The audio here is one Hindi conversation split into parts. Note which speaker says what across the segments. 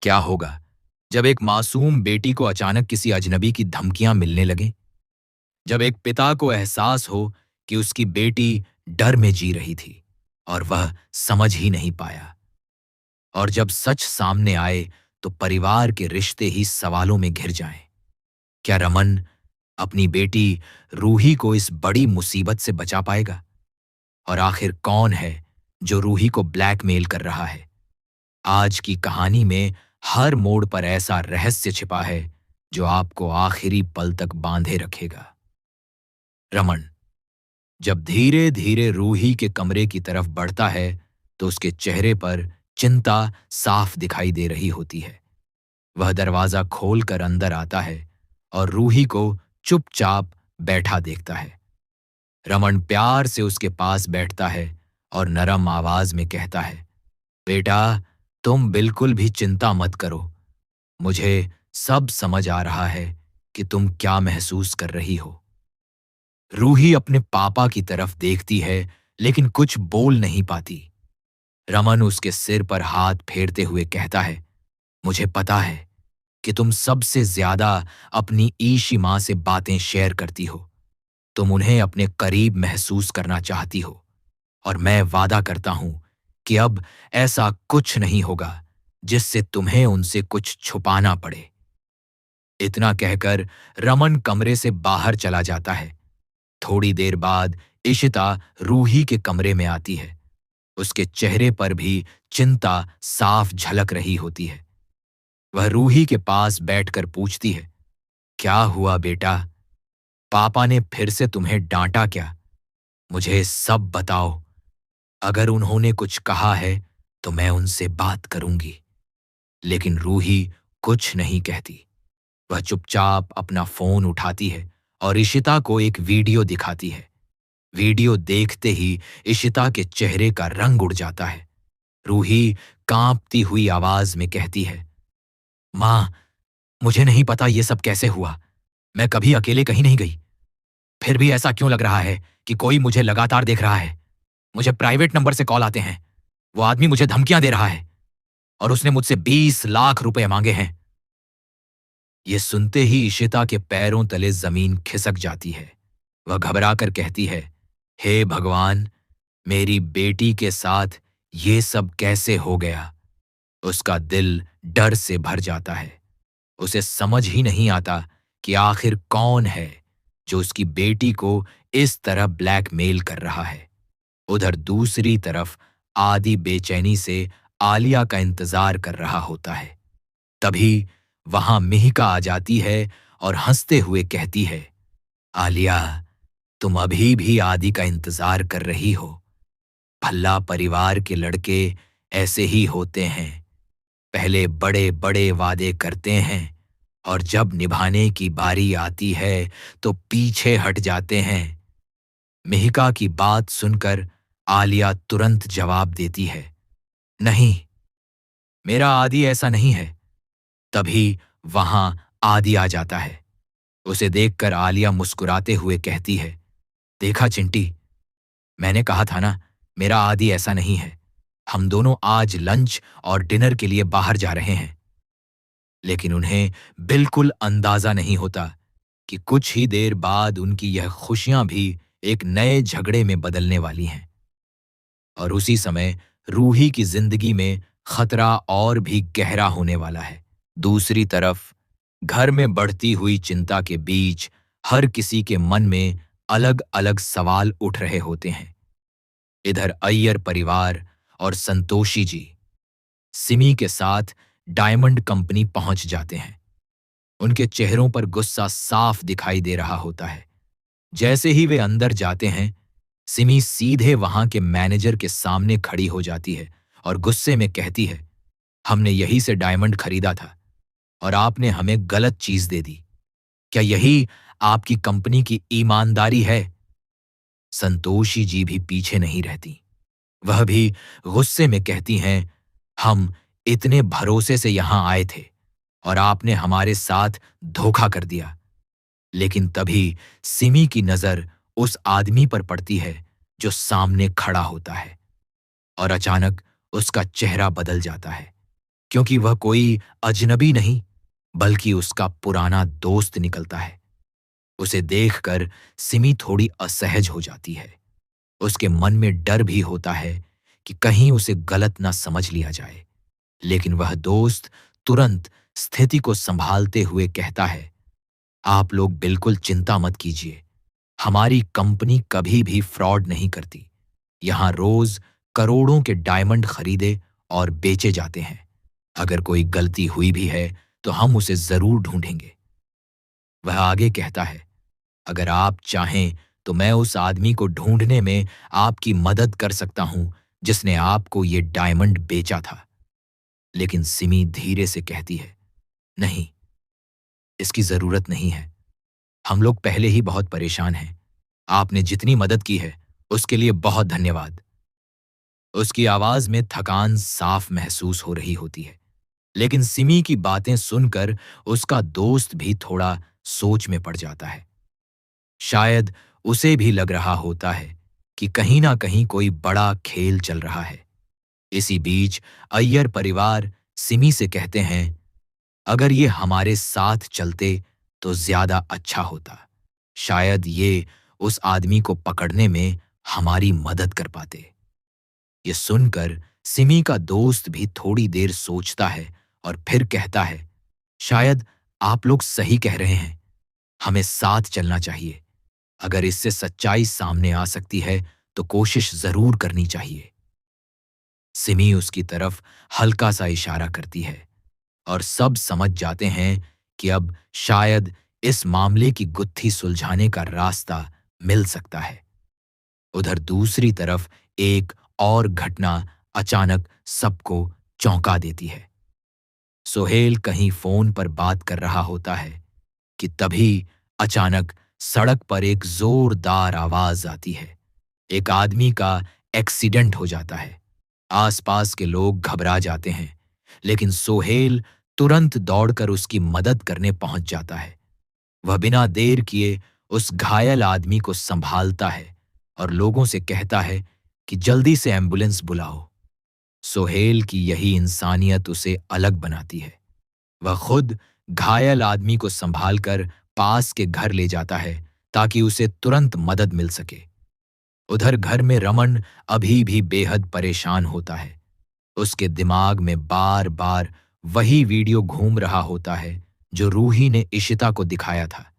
Speaker 1: क्या होगा जब एक मासूम बेटी को अचानक किसी अजनबी की धमकियां मिलने लगें? जब एक पिता को एहसास हो कि उसकी बेटी डर में जी रही थी और वह समझ ही नहीं पाया, और जब सच सामने आए तो परिवार के रिश्ते ही सवालों में घिर जाएं। क्या रमन अपनी बेटी रूही को इस बड़ी मुसीबत से बचा पाएगा? और आखिर कौन है जो रूही को ब्लैकमेल कर रहा है? आज की कहानी में हर मोड़ पर ऐसा रहस्य छिपा है जो आपको आखिरी पल तक बांधे रखेगा। रमन जब धीरे धीरे रूही के कमरे की तरफ बढ़ता है तो उसके चेहरे पर चिंता साफ दिखाई दे रही होती है। वह दरवाजा खोलकर अंदर आता है और रूही को चुपचाप बैठा देखता है। रमन प्यार से उसके पास बैठता है और नरम आवाज में कहता है, बेटा, तुम बिल्कुल भी चिंता मत करो। मुझे सब समझ आ रहा है कि तुम क्या महसूस कर रही हो। रूही अपने पापा की तरफ देखती है लेकिन कुछ बोल नहीं पाती। रमन उसके सिर पर हाथ फेरते हुए कहता है, मुझे पता है कि तुम सबसे ज्यादा अपनी ईशी मां से बातें शेयर करती हो। तुम उन्हें अपने करीब महसूस करना चाहती हो, और मैं वादा करता हूं कि अब ऐसा कुछ नहीं होगा जिससे तुम्हें उनसे कुछ छुपाना पड़े। इतना कहकर रमन कमरे से बाहर चला जाता है। थोड़ी देर बाद इशिता रूही के कमरे में आती है। उसके चेहरे पर भी चिंता साफ झलक रही होती है। वह रूही के पास बैठकर पूछती है, क्या हुआ बेटा? पापा ने फिर से तुम्हें डांटा क्या? मुझे सब बताओ। अगर उन्होंने कुछ कहा है तो मैं उनसे बात करूंगी। लेकिन रूही कुछ नहीं कहती। वह चुपचाप अपना फोन उठाती है और इशिता को एक वीडियो दिखाती है। वीडियो देखते ही इशिता के चेहरे का रंग उड़ जाता है। रूही कांपती हुई आवाज में कहती है, मां, मुझे नहीं पता ये सब कैसे हुआ। मैं कभी अकेले कहीं नहीं गई। फिर भी ऐसा क्यों लग रहा है कि कोई मुझे लगातार देख रहा है। मुझे प्राइवेट नंबर से कॉल आते हैं। वो आदमी मुझे धमकियां दे रहा है और उसने मुझसे 20 लाख रुपए मांगे हैं। ये सुनते ही इशिता के पैरों तले जमीन खिसक जाती है। वह घबराकर कहती है, हे भगवान, मेरी बेटी के साथ ये सब कैसे हो गया? उसका दिल डर से भर जाता है। उसे समझ ही नहीं आता कि आखिर कौन है जो उसकी बेटी को इस तरह ब्लैकमेल कर रहा है। उधर दूसरी तरफ आदि बेचैनी से आलिया का इंतजार कर रहा होता है। तभी वहां मिहिका आ जाती है और हंसते हुए कहती है, आलिया, तुम अभी भी आदि का इंतजार कर रही हो। भल्ला परिवार के लड़के ऐसे ही होते हैं। पहले बड़े बड़े वादे करते हैं और जब निभाने की बारी आती है तो पीछे हट जाते हैं। मिहिका की बात सुनकर आलिया तुरंत जवाब देती है, नहीं, मेरा आदि ऐसा नहीं है। तभी वहां आदि आ जाता है। उसे देखकर आलिया मुस्कुराते हुए कहती है, देखा चिंटी, मैंने कहा था ना, मेरा आदि ऐसा नहीं है। हम दोनों आज लंच और डिनर के लिए बाहर जा रहे हैं। लेकिन उन्हें बिल्कुल अंदाजा नहीं होता कि कुछ ही देर बाद उनकी यह खुशियां भी एक नए झगड़े में बदलने वाली हैं। और उसी समय रूही की जिंदगी में खतरा और भी गहरा होने वाला है। दूसरी तरफ घर में बढ़ती हुई चिंता के बीच हर किसी के मन में अलग अलग सवाल उठ रहे होते हैं। इधर अय्यर परिवार और संतोषी जी सिमी के साथ डायमंड कंपनी पहुंच जाते हैं। उनके चेहरों पर गुस्सा साफ दिखाई दे रहा होता है। जैसे ही वे अंदर जाते हैं, सिमी सीधे वहां के मैनेजर के सामने खड़ी हो जाती है और गुस्से में कहती है, हमने यही से डायमंड खरीदा था और आपने हमें गलत चीज दे दी। क्या यही आपकी कंपनी की ईमानदारी है? संतोषी जी भी पीछे नहीं रहती। वह भी गुस्से में कहती हैं, हम इतने भरोसे से यहां आए थे और आपने हमारे साथ धोखा कर दिया। लेकिन तभी सिमी की नजर उस आदमी पर पड़ती है जो सामने खड़ा होता है, और अचानक उसका चेहरा बदल जाता है। क्योंकि वह कोई अजनबी नहीं बल्कि उसका पुराना दोस्त निकलता है। उसे देखकर सिमी थोड़ी असहज हो जाती है। उसके मन में डर भी होता है कि कहीं उसे गलत ना समझ लिया जाए। लेकिन वह दोस्त तुरंत स्थिति को संभालते हुए कहता है, आप लोग बिल्कुल चिंता मत कीजिए। हमारी कंपनी कभी भी फ्रॉड नहीं करती। यहां रोज करोड़ों के डायमंड खरीदे और बेचे जाते हैं। अगर कोई गलती हुई भी है तो हम उसे जरूर ढूंढेंगे। वह आगे कहता है, अगर आप चाहें तो मैं उस आदमी को ढूंढने में आपकी मदद कर सकता हूं जिसने आपको ये डायमंड बेचा था। लेकिन सिमी धीरे से कहती है, नहीं, इसकी जरूरत नहीं है। हम लोग पहले ही बहुत परेशान हैं। आपने जितनी मदद की है उसके लिए बहुत धन्यवाद। उसकी आवाज में थकान साफ महसूस हो रही होती है। लेकिन सिमी की बातें सुनकर उसका दोस्त भी थोड़ा सोच में पड़ जाता है। शायद उसे भी लग रहा होता है कि कहीं ना कहीं कोई बड़ा खेल चल रहा है। इसी बीच अय्यर परिवार सिमी से कहते हैं, अगर ये हमारे साथ चलते तो ज्यादा अच्छा होता। शायद ये उस आदमी को पकड़ने में हमारी मदद कर पाते। ये सुनकर सिमी का दोस्त भी थोड़ी देर सोचता है और फिर कहता है, शायद आप लोग सही कह रहे हैं। हमें साथ चलना चाहिए। अगर इससे सच्चाई सामने आ सकती है तो कोशिश जरूर करनी चाहिए। सिमी उसकी तरफ हल्का सा इशारा करती है और सब समझ जाते हैं कि अब शायद इस मामले की गुत्थी सुलझाने का रास्ता मिल सकता है। उधर दूसरी तरफ एक और घटना अचानक सबको चौंका देती है। सोहेल कहीं फोन पर बात कर रहा होता है कि तभी अचानक सड़क पर एक जोरदार आवाज आती है। एक आदमी का एक्सीडेंट हो जाता है। आसपास के लोग घबरा जाते हैं, लेकिन सोहेल तुरंत दौड़कर उसकी मदद करने पहुंच जाता है। वह बिना देर किए उस घायल आदमी को संभालता है और लोगों से कहता है कि जल्दी से एम्बुलेंस बुलाओ। सोहेल की यही इंसानियत उसे अलग बनाती है। वह खुद घायल आदमी को संभालकर पास के घर ले जाता है ताकि उसे तुरंत मदद मिल सके। उधर घर में रमन अभी भी बेहद परेशान होता है। उसके दिमाग में बार बार वही वीडियो घूम रहा होता है जो रूही ने इशिता को दिखाया था।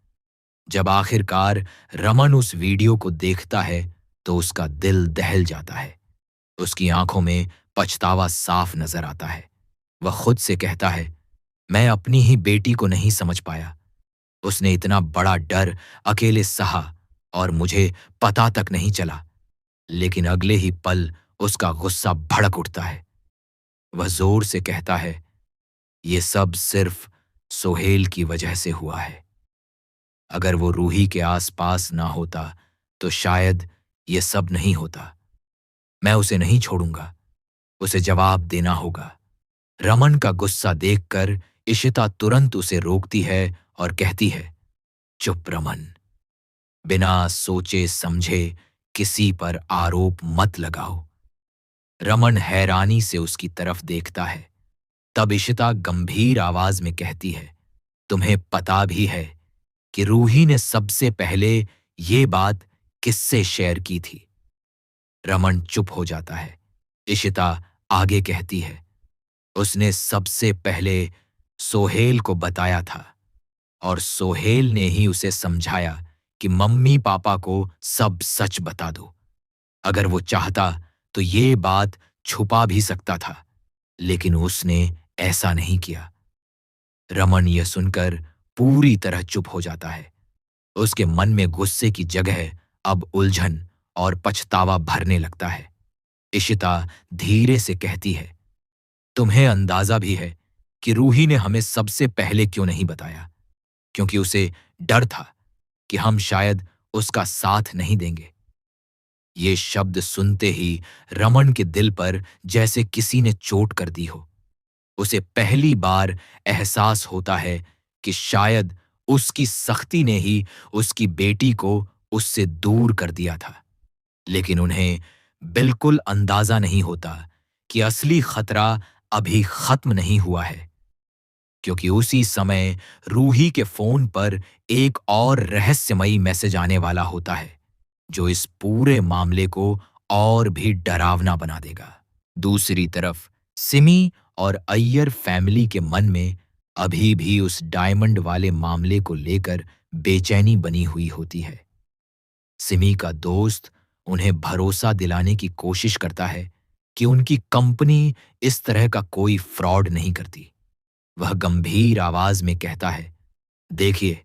Speaker 1: जब आखिरकार रमन उस वीडियो को देखता है तो उसका दिल दहल जाता है। उसकी आंखों में पछतावा साफ नजर आता है। वह खुद से कहता है, मैं अपनी ही बेटी को नहीं समझ पाया। उसने इतना बड़ा डर अकेले सहा और मुझे पता तक नहीं चला। लेकिन अगले ही पल उसका गुस्सा भड़क उठता है। वह जोर से कहता है, ये सब सिर्फ सोहेल की वजह से हुआ है। अगर वो रूही के आसपास ना होता तो शायद ये सब नहीं होता। मैं उसे नहीं छोड़ूंगा। उसे जवाब देना होगा। रमन का गुस्सा देखकर इशिता तुरंत उसे रोकती है और कहती है, चुप रमन, बिना सोचे समझे किसी पर आरोप मत लगाओ। रमन हैरानी से उसकी तरफ देखता है। तब इशिता गंभीर आवाज में कहती है, तुम्हें पता भी है कि रूही ने सबसे पहले ये बात किससे शेयर की थी? रमन चुप हो जाता है। इशिता आगे कहती है, उसने सबसे पहले सोहेल को बताया था और सोहेल ने ही उसे समझाया कि मम्मी पापा को सब सच बता दो। अगर वो चाहता तो ये बात छुपा भी सकता था, लेकिन उसने ऐसा नहीं किया। रमन यह सुनकर पूरी तरह चुप हो जाता है। उसके मन में गुस्से की जगह अब उलझन और पछतावा भरने लगता है। इशिता धीरे से कहती है, तुम्हें अंदाजा भी है कि रूही ने हमें सबसे पहले क्यों नहीं बताया? क्योंकि उसे डर था कि हम शायद उसका साथ नहीं देंगे। ये शब्द सुनते ही रमन के दिल पर जैसे किसी ने चोट कर दी हो। उसे पहली बार एहसास होता है कि शायद उसकी सख्ती ने ही उसकी बेटी को उससे दूर कर दिया था। लेकिन उन्हें बिल्कुल अंदाजा नहीं होता कि असली खतरा अभी खत्म नहीं हुआ है, क्योंकि उसी समय रूही के फोन पर एक और रहस्यमयी मैसेज आने वाला होता है, जो इस पूरे मामले को और भी डरावना बना देगा। दूसरी तरफ सिमी और अय्यर फैमिली के मन में अभी भी उस डायमंड वाले मामले को लेकर बेचैनी बनी हुई होती है। सिमी का दोस्त उन्हें भरोसा दिलाने की कोशिश करता है कि उनकी कंपनी इस तरह का कोई फ्रॉड नहीं करती। वह गंभीर आवाज में कहता है, देखिए,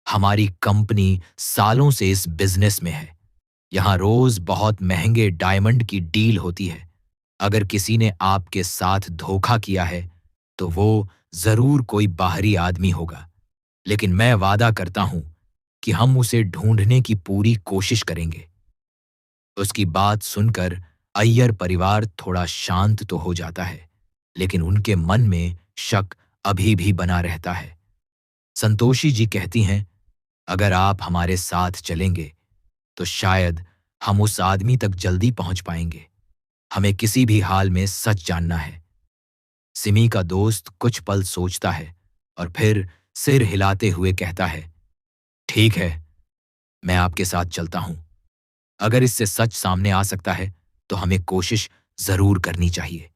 Speaker 1: हमारी कंपनी सालों से इस बिजनेस में है। यहां रोज बहुत महंगे डायमंड की डील होती है। अगर किसी ने आपके साथ धोखा किया है, तो वो जरूर कोई बाहरी आदमी होगा, लेकिन मैं वादा करता हूं कि हम उसे ढूंढने की पूरी कोशिश करेंगे। उसकी बात सुनकर अय्यर परिवार थोड़ा शांत तो हो जाता है, लेकिन उनके मन में शक अभी भी बना रहता है। संतोषी जी कहती हैं, अगर आप हमारे साथ चलेंगे तो शायद हम उस आदमी तक जल्दी पहुंच पाएंगे। हमें किसी भी हाल में सच जानना है। सिमी का दोस्त कुछ पल सोचता है और फिर सिर हिलाते हुए कहता है, ठीक है, मैं आपके साथ चलता हूं। अगर इससे सच सामने आ सकता है तो हमें कोशिश जरूर करनी चाहिए।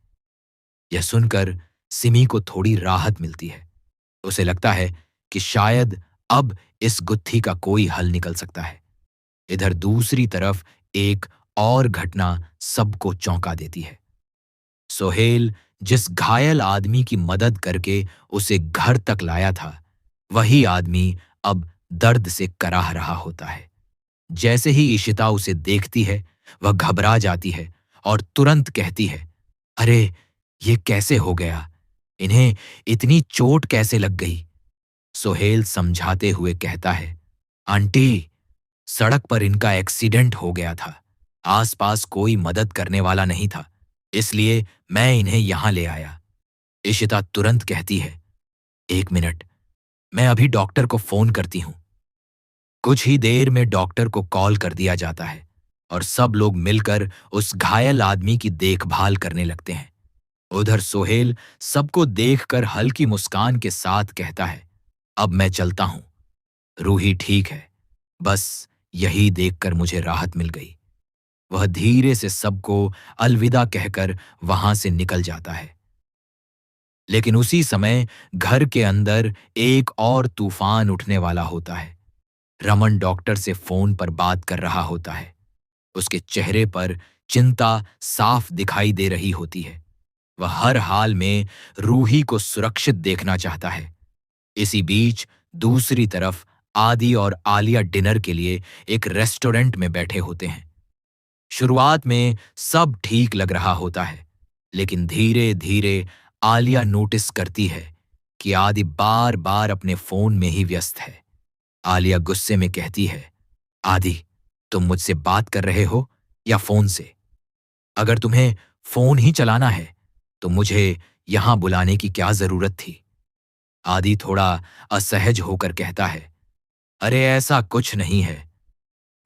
Speaker 1: यह सुनकर सिमी को थोड़ी राहत मिलती है। उसे लगता है कि शायद अब इस गुत्थी का कोई हल निकल सकता है। इधर दूसरी तरफ एक और घटना सबको चौंका देती है। सोहेल जिस घायल आदमी की मदद करके उसे घर तक लाया था, वही आदमी अब दर्द से कराह रहा होता है। जैसे ही इशिता उसे देखती है, वह घबरा जाती है और तुरंत कहती है, अरे, ये कैसे हो गया? इन्हें इतनी चोट कैसे लग गई? सोहेल समझाते हुए कहता है, आंटी, सड़क पर इनका एक्सीडेंट हो गया था। आसपास कोई मदद करने वाला नहीं था, इसलिए मैं इन्हें यहां ले आया। इशिता तुरंत कहती है, एक मिनट, मैं अभी डॉक्टर को फोन करती हूं। कुछ ही देर में डॉक्टर को कॉल कर दिया जाता है और सब लोग मिलकर उस घायल आदमी की देखभाल करने लगते हैं। उधर सोहेल सबको देखकर हल्की मुस्कान के साथ कहता है, अब मैं चलता हूं। रूही ठीक है, बस यही देखकर मुझे राहत मिल गई। वह धीरे से सबको अलविदा कहकर वहां से निकल जाता है। लेकिन उसी समय घर के अंदर एक और तूफान उठने वाला होता है। रमन डॉक्टर से फोन पर बात कर रहा होता है। उसके चेहरे पर चिंता साफ दिखाई दे रही होती है। वह हर हाल में रूही को सुरक्षित देखना चाहता है। इसी बीच दूसरी तरफ आदि और आलिया डिनर के लिए एक रेस्टोरेंट में बैठे होते हैं। शुरुआत में सब ठीक लग रहा होता है, लेकिन धीरे धीरे आलिया नोटिस करती है कि आदि बार बार अपने फोन में ही व्यस्त है। आलिया गुस्से में कहती है, आदि, तुम मुझसे बात कर रहे हो या फोन से? अगर तुम्हें फोन ही चलाना है तो मुझे यहां बुलाने की क्या जरूरत थी? आदि थोड़ा असहज होकर कहता है, अरे ऐसा कुछ नहीं है,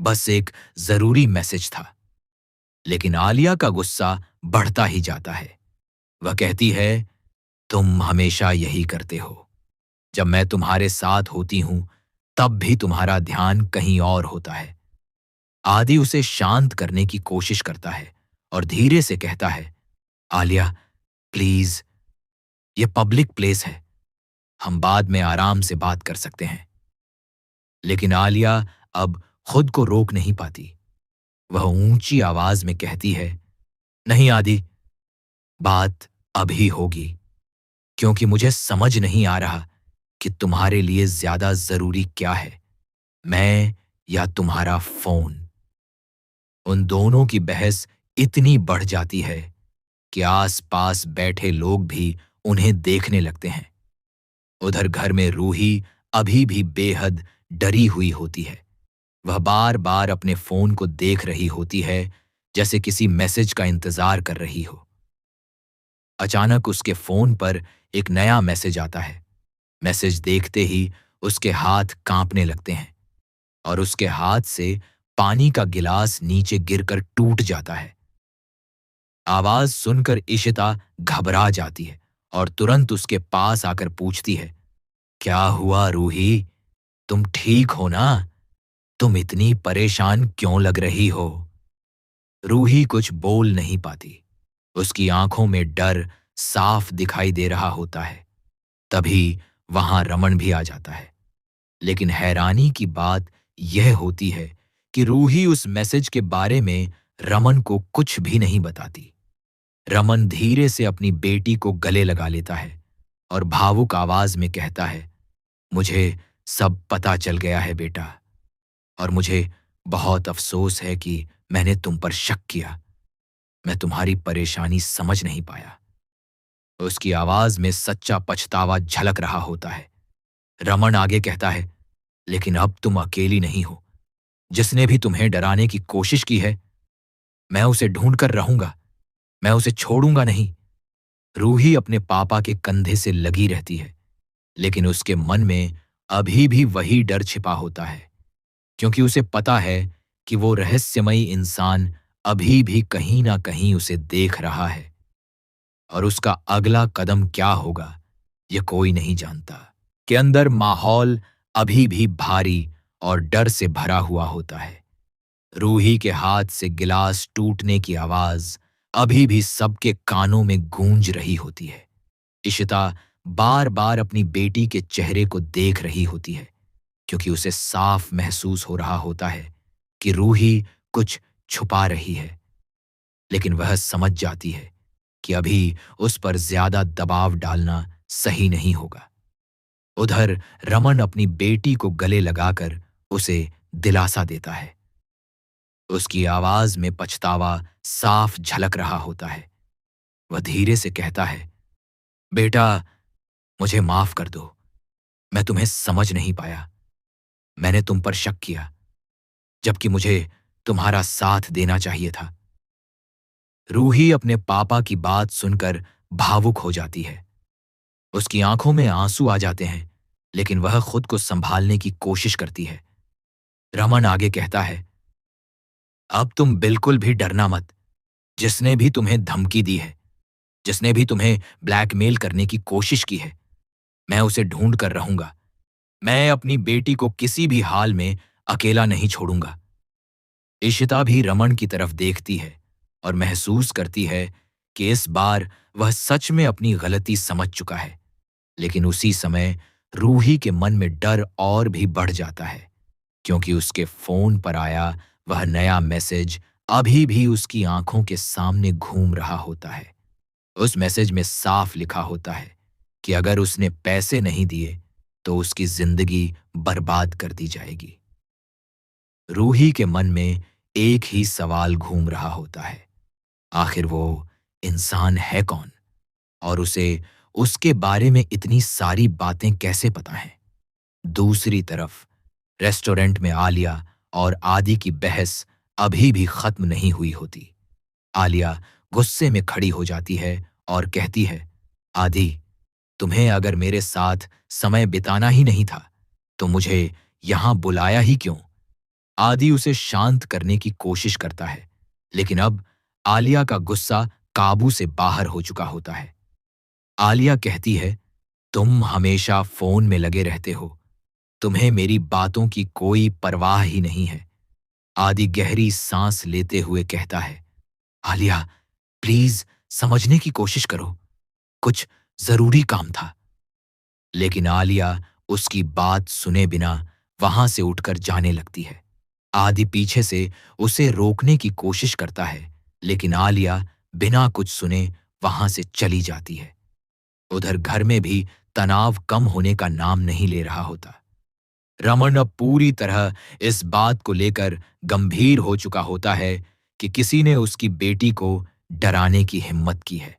Speaker 1: बस एक जरूरी मैसेज था। लेकिन आलिया का गुस्सा बढ़ता ही जाता है। वह कहती है, तुम हमेशा यही करते हो। जब मैं तुम्हारे साथ होती हूं तब भी तुम्हारा ध्यान कहीं और होता है। आदि उसे शांत करने की कोशिश करता है और धीरे से कहता है, आलिया, प्लीज, ये पब्लिक प्लेस है, हम बाद में आराम से बात कर सकते हैं। लेकिन आलिया अब खुद को रोक नहीं पाती। वह ऊंची आवाज में कहती है, नहीं आदि, बात अभी होगी, क्योंकि मुझे समझ नहीं आ रहा कि तुम्हारे लिए ज्यादा जरूरी क्या है, मैं या तुम्हारा फोन। उन दोनों की बहस इतनी बढ़ जाती है कि आस-पास बैठे लोग भी उन्हें देखने लगते हैं। उधर घर में रूही अभी भी बेहद डरी हुई होती है। वह बार-बार अपने फोन को देख रही होती है, जैसे किसी मैसेज का इंतजार कर रही हो। अचानक उसके फोन पर एक नया मैसेज आता है। मैसेज देखते ही उसके हाथ कांपने लगते हैं और उसके हाथ से पानी का गिलास नीचे गिरकर टूट जाता है। आवाज सुनकर इशिता घबरा जाती है और तुरंत उसके पास आकर पूछती है, क्या हुआ रूही? तुम ठीक हो ना? तुम इतनी परेशान क्यों लग रही हो? रूही कुछ बोल नहीं पाती। उसकी आंखों में डर साफ दिखाई दे रहा होता है। तभी वहां रमन भी आ जाता है। लेकिन हैरानी की बात यह होती है कि रूही उस मैसेज के बारे में रमन को कुछ भी नहीं बताती। रमन धीरे से अपनी बेटी को गले लगा लेता है और भावुक आवाज में कहता है, मुझे सब पता चल गया है बेटा, और मुझे बहुत अफसोस है कि मैंने तुम पर शक किया। मैं तुम्हारी परेशानी समझ नहीं पाया। उसकी आवाज में सच्चा पछतावा झलक रहा होता है। रमन आगे कहता है, लेकिन अब तुम अकेली नहीं हो। जिसने भी तुम्हें डराने की कोशिश की है, मैं उसे ढूंढ कर रहूंगा। मैं उसे छोड़ूंगा नहीं। रूही अपने पापा के कंधे से लगी रहती है, लेकिन उसके मन में अभी भी वही डर छिपा होता है, क्योंकि उसे पता है कि वो रहस्यमयी इंसान अभी भी कहीं ना कहीं उसे देख रहा है, और उसका अगला कदम क्या होगा ये कोई नहीं जानता। के अंदर माहौल अभी भी भारी और डर से भरा हुआ होता है। रूही के हाथ से गिलास टूटने की आवाज अभी भी सबके कानों में गूंज रही होती है। इशिता बार बार अपनी बेटी के चेहरे को देख रही होती है, क्योंकि उसे साफ महसूस हो रहा होता है कि रूही कुछ छुपा रही है। लेकिन वह समझ जाती है कि अभी उस पर ज्यादा दबाव डालना सही नहीं होगा। उधर रमन अपनी बेटी को गले लगाकर उसे दिलासा देता है। उसकी आवाज में पछतावा साफ झलक रहा होता है। वह धीरे से कहता है, बेटा, मुझे माफ कर दो। मैं तुम्हें समझ नहीं पाया। मैंने तुम पर शक किया, जबकि मुझे तुम्हारा साथ देना चाहिए था। रूही अपने पापा की बात सुनकर भावुक हो जाती है। उसकी आंखों में आंसू आ जाते हैं, लेकिन वह खुद को संभालने की कोशिश करती है। रमन आगे कहता है, अब तुम बिल्कुल भी डरना मत। जिसने भी तुम्हें धमकी दी है, जिसने भी तुम्हें ब्लैकमेल करने की कोशिश की है, मैं उसे ढूंढ कर रहूंगा। मैं अपनी बेटी को किसी भी हाल में अकेला नहीं छोड़ूंगा। इशिता भी रमन की तरफ देखती है और महसूस करती है कि इस बार वह सच में अपनी गलती समझ चुका है। लेकिन उसी समय रूही के मन में डर और भी बढ़ जाता है, क्योंकि उसके फोन पर आया वह नया मैसेज अभी भी उसकी आंखों के सामने घूम रहा होता है। उस मैसेज में साफ लिखा होता है कि अगर उसने पैसे नहीं दिए तो उसकी जिंदगी बर्बाद कर दी जाएगी। रूही के मन में एक ही सवाल घूम रहा होता है, आखिर वो इंसान है कौन, और उसे उसके बारे में इतनी सारी बातें कैसे पता हैं। दूसरी तरफ रेस्टोरेंट में आलिया और आदि की बहस अभी भी खत्म नहीं हुई होती। आलिया गुस्से में खड़ी हो जाती है और कहती है, आदि, तुम्हें अगर मेरे साथ समय बिताना ही नहीं था तो मुझे यहां बुलाया ही क्यों? आदि उसे शांत करने की कोशिश करता है, लेकिन अब आलिया का गुस्सा काबू से बाहर हो चुका होता है। आलिया कहती है, तुम हमेशा फोन में लगे रहते हो। तुम्हें मेरी बातों की कोई परवाह ही नहीं है। आदि गहरी सांस लेते हुए कहता है, आलिया, प्लीज समझने की कोशिश करो। कुछ जरूरी काम था। लेकिन आलिया उसकी बात सुने बिना वहां से उठकर जाने लगती है। आदि पीछे से उसे रोकने की कोशिश करता है, लेकिन आलिया बिना कुछ सुने वहां से चली जाती है। उधर घर में भी तनाव कम होने का नाम नहीं ले रहा होता। रमन अब पूरी तरह इस बात को लेकर गंभीर हो चुका होता है कि किसी ने उसकी बेटी को डराने की हिम्मत की है।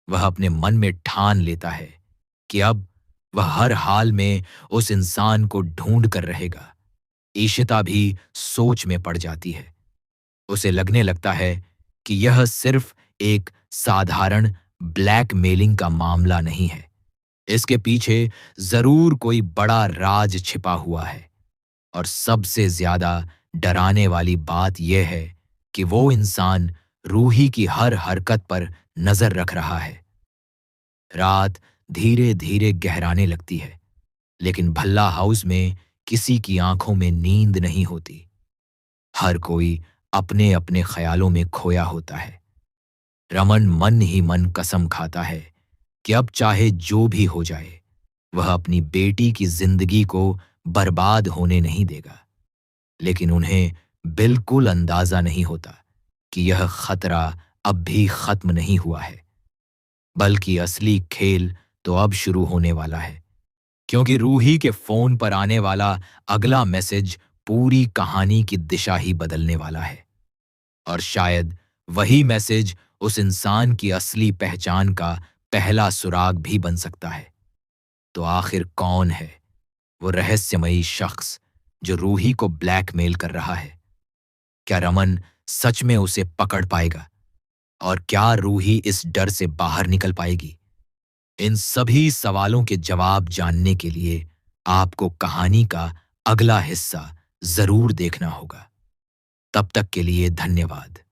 Speaker 1: वह अपने मन में ठान लेता है कि अब वह हर हाल में उस इंसान को ढूंढ कर रहेगा। ईशिता भी सोच में पड़ जाती है। उसे लगने लगता है कि यह सिर्फ एक साधारण ब्लैकमेलिंग का मामला नहीं है। इसके पीछे जरूर कोई बड़ा राज छिपा हुआ है, और सबसे ज्यादा डराने वाली बात यह है कि वो इंसान रूही की हर हरकत पर नजर रख रहा है। रात धीरे धीरे गहराने लगती है, लेकिन भल्ला हाउस में किसी की आंखों में नींद नहीं होती। हर कोई अपने अपने ख्यालों में खोया होता है। रमन मन ही मन कसम खाता है कि अब चाहे जो भी हो जाए, वह अपनी बेटी की जिंदगी को बर्बाद होने नहीं देगा। लेकिन उन्हें बिल्कुल अंदाजा नहीं होता कि यह खतरा अब भी खत्म नहीं हुआ है, बल्कि असली खेल तो अब शुरू होने वाला है, क्योंकि रूही के फोन पर आने वाला अगला मैसेज पूरी कहानी की दिशा ही बदलने वाला है। और शायद वही मैसेज उस इंसान की असली पहचान का पहला सुराग भी बन सकता है। तो आखिर कौन है वो रहस्यमयी शख्स जो रूही को ब्लैकमेल कर रहा है? क्या रमन सच में उसे पकड़ पाएगा? और क्या रूही इस डर से बाहर निकल पाएगी? इन सभी सवालों के जवाब जानने के लिए आपको कहानी का अगला हिस्सा जरूर देखना होगा। तब तक के लिए धन्यवाद।